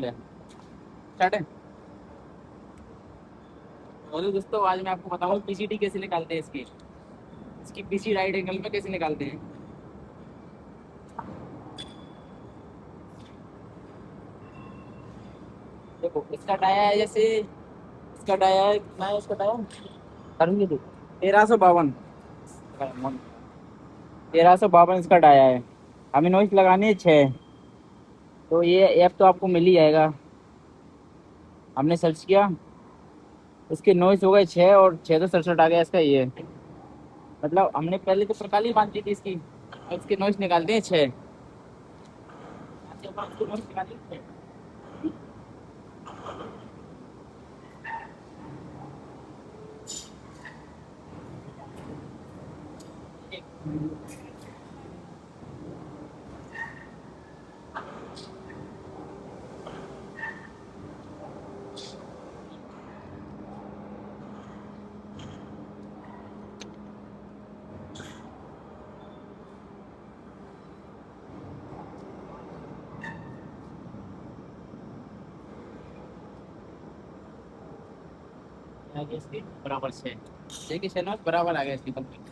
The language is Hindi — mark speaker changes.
Speaker 1: स्टार्ट है। और दोस्तों आज मैं आपको बताऊं पीसीटी कैसे निकालते हैं इसकी इसकी पीसी राइट एंगल में कैसे निकालते हैं। देखो इसका डाया है, जैसे इसका डाया है, कितना है इसका डाया करूंगी तो 1352 1352 इसका डाया है। हमें नॉइस लगानी है 6। तो ये ऐप तो आपको मिल ही जाएगा। हमने सर्च किया, इसके नॉइस हो गए 6 और 667 आ गया इसका ये। मतलब हमने पहले तो प्रकाली बांधी थी इसकी, और इसके नॉइस निकालते हैं 6। नॉइस निकालिए 6। आगे इसके बराबर 6। देखिए 6 नॉइस बराबर आ गया इसकी कंप्लीट।